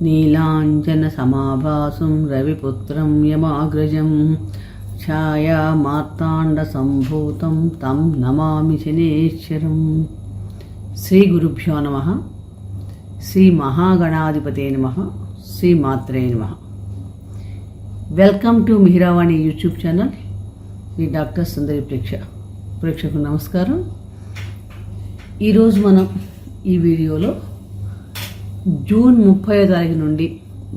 నీలాంజనసమాభాసం రవిపుత్రం యమాగ్రజం ఛాయామార్తాండసంభూతం తం నమామి శనేశ్వరం. శ్రీ గురుభ్యో నమః. శ్రీ మహాగణాధిపతే నమః. శ్రీ మాత్రే నమః. Welcome to Mihiravani YouTube channel. ఈ డాక్టర్ సుందరి ప్రేక్షకులకు నమస్కారం. ఈరోజు మనం ఈ వీడియోలో జూన్ 30వ తారీఖు నుండి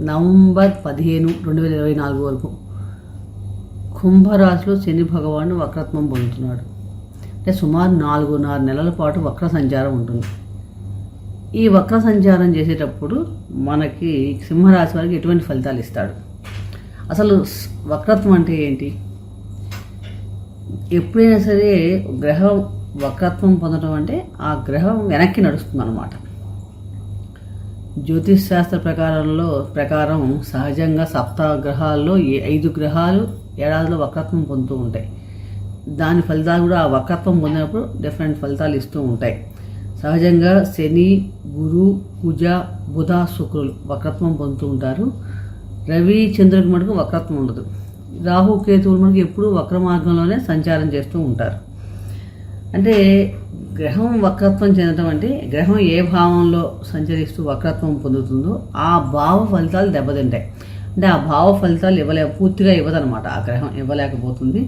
నవంబర్ 15, 2024 వరకు కుంభరాశిలో శని భగవానుడు వక్రత్వం పొందుతున్నాడు. అంటే సుమారు 4.5 నెలల పాటు వక్ర సంచారం ఉంటుంది. ఈ వక్ర సంచారం చేసేటప్పుడు మనకి సింహరాశి వారికి ఎటువంటి ఫలితాలు ఇస్తాడు? అసలు వక్రత్వం అంటే ఏంటి? ఎప్పుడైనా సరే గ్రహం వక్రత్వం పొందడం అంటే ఆ గ్రహం వెనక్కి నడుస్తుంది అన్నమాట. జ్యోతిష్ శాస్త్ర ప్రకారం సహజంగా 7 గ్రహాల్లో 5 గ్రహాలు ఏడాదిలో వక్రత్వం పొందుతూ ఉంటాయి. దాని ఫలితాలు కూడా ఆ వక్రత్వం పొందినప్పుడు డిఫరెంట్ ఫలితాలు ఇస్తూ ఉంటాయి. సహజంగా శని, గురు, కుజ, బుధ, శుక్రులు వక్రత్వం పొందుతూ ఉంటారు. రవి, చంద్రుడికి మటుకు వక్రత్వం ఉండదు. రాహు, కేతువులు మనకి ఎప్పుడూ వక్ర మార్గంలోనే సంచారం చేస్తూ ఉంటారు. అంటే గ్రహం వక్రత్వం చెందడం అంటే గ్రహం ఏ భావంలో సంచరిస్తూ వక్రత్వం పొందుతుందో ఆ భావ ఫలితాలు దెబ్బతింటాయి. అంటే ఆ భావ ఫలితాలు పూర్తిగా ఇవ్వదనమాట. ఆ గ్రహం ఇవ్వలేకపోతుంది.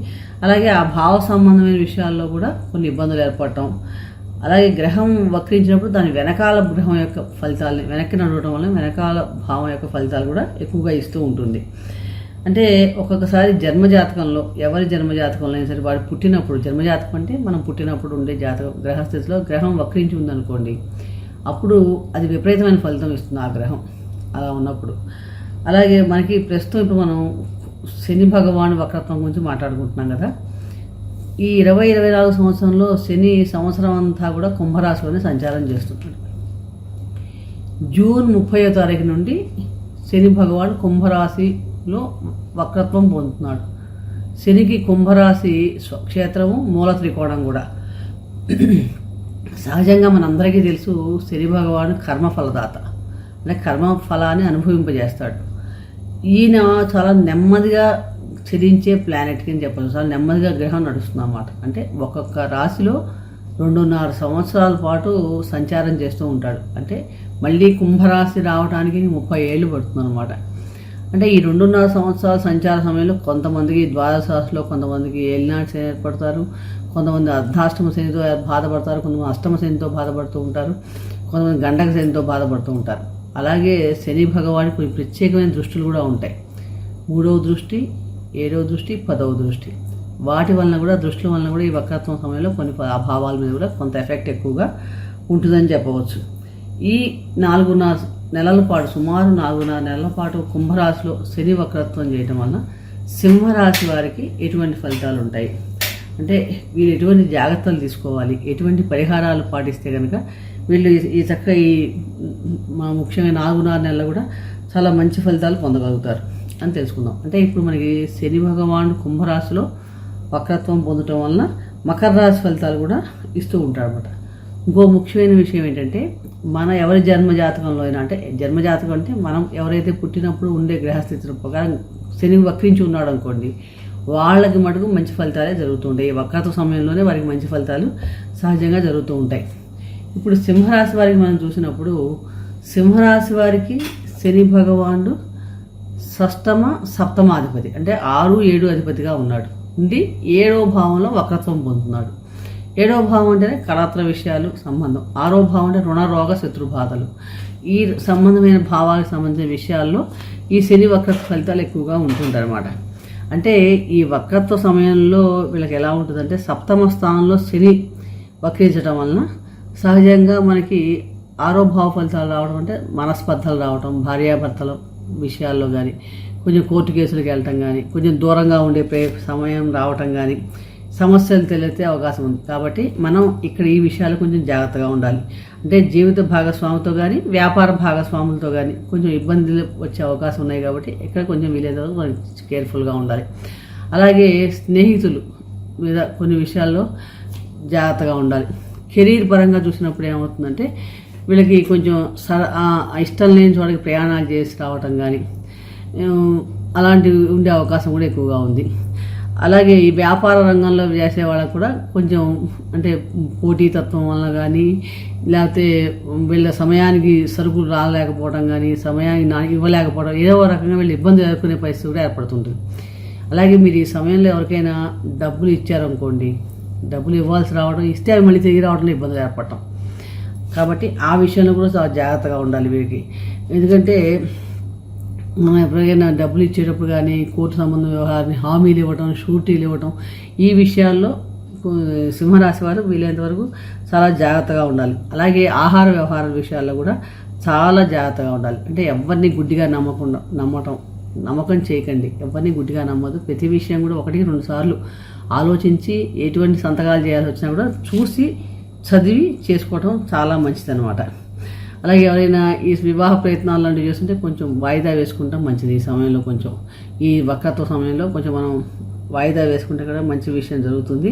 అలాగే ఆ భావ సంబంధమైన విషయాల్లో కూడా కొన్ని ఇబ్బందులు ఏర్పడటం, అలాగే గ్రహం వక్రించినప్పుడు దాని వెనకాల గ్రహం యొక్క ఫలితాలని వెనక్కి నడవడం వల్ల వెనకాల భావం యొక్క ఫలితాలు కూడా ఎక్కువగా ఇస్తూ ఉంటుంది. అంటే ఒక్కొక్కసారి జన్మజాతకంలో ఎవరి జన్మజాతకంలో అయినా సరే వాడు పుట్టినప్పుడు, జన్మజాతకం అంటే మనం పుట్టినప్పుడు ఉండే జాతకం, గ్రహస్థితిలో గ్రహం వక్రించి ఉందనుకోండి, అప్పుడు అది విపరీతమైన ఫలితం ఇస్తుంది ఆ గ్రహం అలా ఉన్నప్పుడు. అలాగే మనకి ప్రస్తుతం ఇప్పుడు మనం శని భగవాను వక్రత్వం గురించి మాట్లాడుకుంటున్నాం కదా. ఈ 2024 సంవత్సరంలో శని సంవత్సరం అంతా కూడా కుంభరాశిలోనే సంచారం చేస్తున్నాడు. జూన్ 30వ తారీఖు నుండి శని భగవాను కుంభరాశిలో వక్రత్వం పొందుతున్నాడు. శనికి కుంభరాశి స్వక్షేత్రము, మూల త్రికోణం కూడా. సహజంగా మనందరికీ తెలుసు శని భగవాను కర్మఫలదాత, అంటే కర్మఫలాన్ని అనుభవింపజేస్తాడు. ఈయన చాలా నెమ్మదిగా చెలించే ప్లానెట్ కింద చెప్పచ్చు. చాలా నెమ్మదిగా గ్రహం నడుస్తుంది అన్నమాట. అంటే ఒక్కొక్క రాశిలో 2.5 సంవత్సరాల పాటు సంచారం చేస్తూ ఉంటాడు. అంటే మళ్ళీ కుంభరాశి రావడానికి 30 ఏళ్ళు పడుతుంది అనమాట. అంటే ఈ 2.5 సంవత్సరాల సంచార సమయంలో కొంతమందికి ద్వాదశ రాశిలో, కొంతమందికి ఏలినాటి శని ఏర్పడతారు, కొంతమంది అర్ధాష్టమ శనితో బాధపడతారు, కొంతమంది అష్టమ శనితో బాధపడుతూ ఉంటారు, కొంతమంది గండక శనితో బాధపడుతూ ఉంటారు. అలాగే శని భగవానికి కొన్ని ప్రత్యేకమైన దృష్టిలు కూడా ఉంటాయి. 3వ దృష్టి, 7వ దృష్టి, 10వ దృష్టి. వాటి వలన కూడా, దృష్టిల వలన కూడా ఈ వక్రత్వం సమయంలో కొన్ని అభావాల మీద కూడా కొంత ఎఫెక్ట్ ఎక్కువగా ఉంటుందని చెప్పవచ్చు. ఈ 4.5 నెలల పాటు, సుమారు 4.5 నెలల పాటు కుంభరాశిలో శని వక్రత్వం చేయటం వలన సింహరాశి వారికి ఎటువంటి ఫలితాలు ఉంటాయి, అంటే వీళ్ళు ఎటువంటి జాగ్రత్తలు తీసుకోవాలి, ఎటువంటి పరిహారాలు పాటిస్తే కనుక వీళ్ళు ముఖ్యంగా 4.5 నెలలు కూడా చాలా మంచి ఫలితాలు పొందగలుగుతారు అని తెలుసుకుందాం. అంటే ఇప్పుడు మనకి శని భగవానుడు కుంభరాశిలో వక్రత్వం పొందటం వలన మకర రాశి ఫలితాలు కూడా ఇస్తూ ఉంటాడు అనమాట. ఇంకో ముఖ్యమైన విషయం ఏంటంటే, మన ఎవరి జన్మజాతకంలో అయినా, అంటే జన్మజాతకం అంటే మనం ఎవరైతే పుట్టినప్పుడు ఉండే గ్రహస్థితుల ప్రకారం శని వక్రించి ఉన్నాడు అనుకోండి, వాళ్ళకి మటుకు మంచి ఫలితాలే జరుగుతుంటాయి. ఈ వక్రత్వ సమయంలోనే వారికి మంచి ఫలితాలు సహజంగా జరుగుతూ ఉంటాయి. ఇప్పుడు సింహరాశి వారికి మనం చూసినప్పుడు, సింహరాశి వారికి శని భగవానుడు షష్టమ, సప్తమాధిపతి, అంటే 6, 7 అధిపతిగా ఉన్నాడు. ఉండి 7వ భావంలో వక్రత్వం పొందుతున్నాడు. 7వ భావం అంటేనే కళాత్ర విషయాలు సంబంధం. 6వ భావం అంటే రుణ, రోగ, శత్రు బాధలు. ఈ సంబంధమైన భావాలకు సంబంధించిన విషయాల్లో ఈ శని వక్రత్వ ఫలితాలు ఎక్కువగా ఉంటుంటారు అన్నమాట. అంటే ఈ వక్రత్వ సమయంలో వీళ్ళకి ఎలా ఉంటుందంటే, సప్తమ స్థానంలో శని వక్రించడం వలన సహజంగా మనకి 6వ భావ ఫలితాలు రావడం అంటే మనస్పర్ధలు రావటం, భార్యాభర్తల విషయాల్లో కానీ, కొంచెం కోర్టు కేసులకు వెళ్ళటం కానీ, కొంచెం దూరంగా ఉండే సమయం రావటం కానీ, సమస్యలు తెలియతే అవకాశం ఉంది. కాబట్టి మనం ఇక్కడ ఈ విషయాలు కొంచెం జాగ్రత్తగా ఉండాలి. అంటే జీవిత భాగస్వామితో కానీ, వ్యాపార భాగస్వాములతో కానీ కొంచెం ఇబ్బందులు వచ్చే అవకాశం ఉన్నాయి. కాబట్టి ఇక్కడ కొంచెం వీలైతే కేర్ఫుల్గా ఉండాలి. అలాగే స్నేహితులు మీద కొన్ని విషయాల్లో జాగ్రత్తగా ఉండాలి. కెరీర్ పరంగా చూసినప్పుడు ఏమవుతుందంటే, వీళ్ళకి కొంచెం ఇష్టం లేని చోటకి ప్రయాణాలు చేసి రావటం కానీ అలాంటివి ఉండే అవకాశం కూడా ఎక్కువగా ఉంది. అలాగే ఈ వ్యాపార రంగంలో చేసే వాళ్ళకు కూడా కొంచెం అంటే పోటీతత్వం వల్ల కానీ లేకపోతే వీళ్ళ సమయానికి సరుకులు రాలేకపోవడం కానీ సమయానికి ఇవ్వలేకపోవడం ఏదో రకంగా వీళ్ళు ఇబ్బంది ఎదుర్కొనే పరిస్థితి కూడా ఏర్పడుతుంటుంది. అలాగే మీరు ఈ సమయంలో ఎవరికైనా డబ్బులు ఇచ్చారనుకోండి, డబ్బులు ఇవ్వాల్సి రావడం, ఇస్తే అవి మళ్ళీ తిరిగి రావడంలో ఇబ్బందులు ఏర్పడటం. కాబట్టి ఆ విషయంలో కూడా చాలా జాగ్రత్తగా ఉండాలి వీరికి. ఎందుకంటే మనం ఎప్పుడైనా డబ్బులు ఇచ్చేటప్పుడు కానీ కోర్టు సంబంధం వ్యవహారాన్ని హామీలు ఇవ్వటం, షూరిటీలు ఇవ్వటం, ఈ విషయాల్లో సింహరాశి వారు వీలైనంత వరకు చాలా జాగ్రత్తగా ఉండాలి. అలాగే ఆహార వ్యవహారాల విషయాల్లో కూడా చాలా జాగ్రత్తగా ఉండాలి. అంటే ఎవరిని గుడ్డిగా నమ్మకం చేయకండి. ఎవరిని గుడ్డిగా నమ్మదు. ప్రతి విషయం కూడా 1-2 సార్లు ఆలోచించి ఎటువంటి సంతకాలు చేయాల్సి వచ్చినా కూడా చూసి చదివి చేసుకోవటం చాలా మంచిదన్నమాట. అలాగే ఎవరైనా ఈ వివాహ ప్రయత్నాలు లాంటివి చేస్తుంటే కొంచెం వాయిదా వేసుకుంటాం మంచిది. ఈ సమయంలో కొంచెం ఈ వక్రత్వ సమయంలో కొంచెం మనం వాయిదా వేసుకుంటే కూడా మంచి విషయం జరుగుతుంది.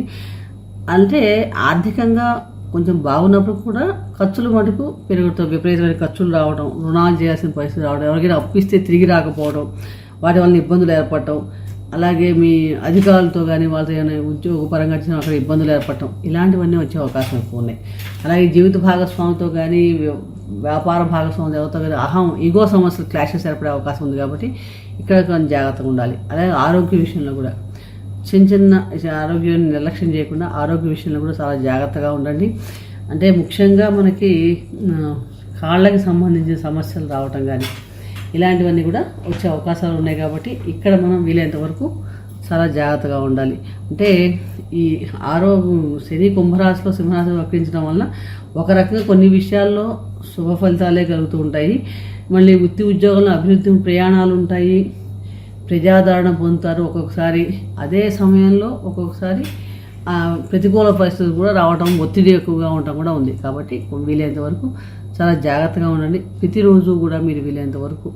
అంటే ఆర్థికంగా కొంచెం బాగున్నప్పుడు కూడా ఖర్చులు మటుకు పెరుగుతాయి. విపరీతమైన ఖర్చులు రావడం, రుణాలు చేయాల్సిన పరిస్థితి రావడం, ఎవరికైనా అప్పిస్తే తిరిగి రాకపోవడం, వాటి వల్ల ఇబ్బందులు ఏర్పడటం, అలాగే మీ అధికారులతో కానీ వాళ్ళతో ఏమైనా ఉద్యోగపరంగా వచ్చిన అక్కడ ఇబ్బందులు ఏర్పడటం, ఇలాంటివన్నీ వచ్చే అవకాశం ఎక్కువ ఉన్నాయి. అలాగే జీవిత భాగస్వామితో కానీ వ్యాపార భాగస్వామి ఎవరితో కానీ ఈగో సమస్యలు క్లాషెస్ ఏర్పడే అవకాశం ఉంది. కాబట్టి ఇక్కడ కొంచెం జాగ్రత్తగా ఉండాలి. అలాగే ఆరోగ్య విషయంలో కూడా చిన్న ఆరోగ్యాన్ని నిర్లక్ష్యం చేయకుండా ఆరోగ్య విషయంలో కూడా చాలా జాగ్రత్తగా ఉండండి. అంటే ముఖ్యంగా మనకి కాళ్ళకి సంబంధించిన సమస్యలు రావటం కానీ ఇలాంటివన్నీ కూడా వచ్చే అవకాశాలు ఉన్నాయి. కాబట్టి ఇక్కడ మనం వీలైనంత వరకు చాలా జాగ్రత్తగా ఉండాలి. అంటే ఈ శని కుంభరాశిలో సింహరాశిలో వక్రించడం వల్ల ఒక రకంగా కొన్ని విషయాల్లో శుభ ఫలితాలే కలుగుతూ ఉంటాయి. మళ్ళీ వృత్తి ఉద్యోగంలో అభివృద్ధి, ప్రయాణాలు ఉంటాయి, ప్రజాదరణ పొందుతారు. ఒక్కొక్కసారి అదే సమయంలో ఒక్కొక్కసారి ప్రతికూల పరిస్థితులు కూడా రావడం, ఒత్తిడి ఎక్కువగా ఉండటం కూడా ఉంది. కాబట్టి వీలైనంత వరకు చాలా జాగ్రత్తగా ఉండండి. ప్రతిరోజు కూడా మీరు వీలైనంత వరకు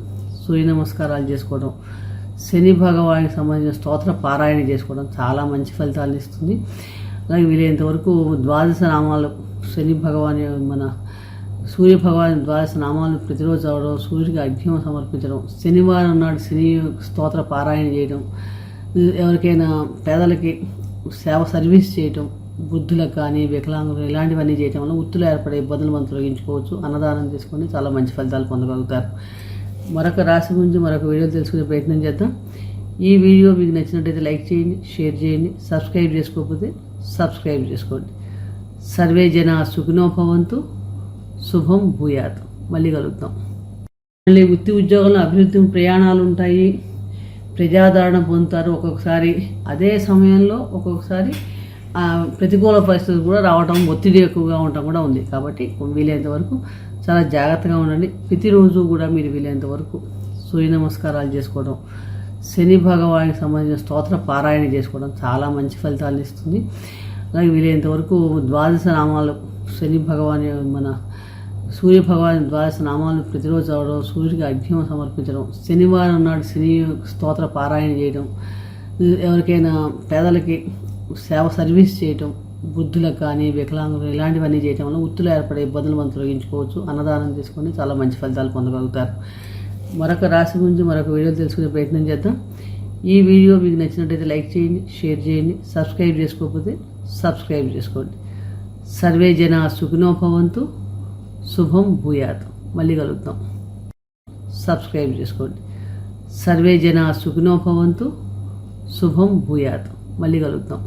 సూర్య నమస్కారాలు చేసుకోవడం, శని భగవానికి సంబంధించిన స్తోత్ర పారాయణ చేసుకోవడం చాలా మంచి ఫలితాలను ఇస్తుంది. అలాగే వీలైనంత వరకు 12 నామాలు శని భగవాన్ మన సూర్య భగవాన్ 12 నామాలు ప్రతిరోజు చదవడం, సూర్యుడికి అర్ఘ్యం సమర్పించడం, శనివారం నాడు శని స్తోత్ర పారాయణ చేయడం, ఎవరికైనా పేదలకి సర్వీస్ చేయటం, వృద్ధులకు కానీ వికలాంగులు ఇలాంటివన్నీ చేయటం వల్ల వృత్తులు ఏర్పడే ఇబ్బందులు మనం తొలగించుకోవచ్చు. అన్నదానం చేసుకొని చాలా మంచి ఫలితాలు పొందగలుగుతారు. మరొక రాశి గురించి మరొక వీడియో తెలుసుకునే ప్రయత్నం చేద్దాం. ఈ వీడియో మీకు నచ్చినట్టయితే లైక్ చేయండి, షేర్ చేయండి, సబ్స్క్రైబ్ చేసుకోకపోతే సబ్స్క్రైబ్ చేసుకోండి. సర్వే జనా సుఖినో భవంతు, శుభం భూయాత్. మళ్ళీ కలుద్దాం. మళ్ళీ వృత్తి ఉద్యోగంలో అభివృద్ధి, ప్రయాణాలు ఉంటాయి, ప్రజాదరణ పొందుతారు. ఒక్కొక్కసారి అదే సమయంలో ఒక్కొక్కసారి ప్రతికూల పరిస్థితులు కూడా రావడం, ఒత్తిడి ఎక్కువగా ఉండటం కూడా ఉంది. కాబట్టి వీలైనంత వరకు చాలా జాగ్రత్తగా ఉండండి. ప్రతిరోజు కూడా మీరు వీలైనంత వరకు సూర్య నమస్కారాలు చేసుకోవడం, శని భగవానికి సంబంధించిన స్తోత్ర పారాయణ చేసుకోవడం చాలా మంచి ఫలితాలను ఇస్తుంది. అలాగే వీలైనంత వరకు 12 నామాలు శని భగవాన్ మన సూర్య భగవాన్ 12 నామాలు ప్రతిరోజు చదవడం, సూర్యుడికి అర్ఘ్యం సమర్పించడం, శనివారం నాడు శని స్తోత్ర పారాయణ చేయడం, ఎవరికైనా పేదలకి సర్వీస్ చేయటం, వృద్ధులకు కానీ వికలాంగులు ఇలాంటివన్నీ చేయటం వల్ల వృత్తులు ఏర్పడే ఇబ్బందులు మనం తొలగించుకోవచ్చు. అన్నదానం చేసుకొని చాలా మంచి ఫలితాలు పొందగలుగుతారు. మరొక రాశి గురించి మరొక వీడియో తెలుసుకునే ప్రయత్నం చేద్దాం. ఈ వీడియో మీకు నచ్చినట్టయితే లైక్ చేయండి, షేర్ చేయండి, సబ్స్క్రైబ్ చేసుకోకపోతే సబ్స్క్రైబ్ చేసుకోండి. సర్వే జనా సుఖినో భవంతు, శుభం భూయాత్. మళ్ళీ కలుద్దాం. సబ్స్క్రైబ్ చేసుకోండి. సర్వే జనా సుఖినో భవంతు, శుభం భూయాత్. మళ్ళీ కలుద్దాం.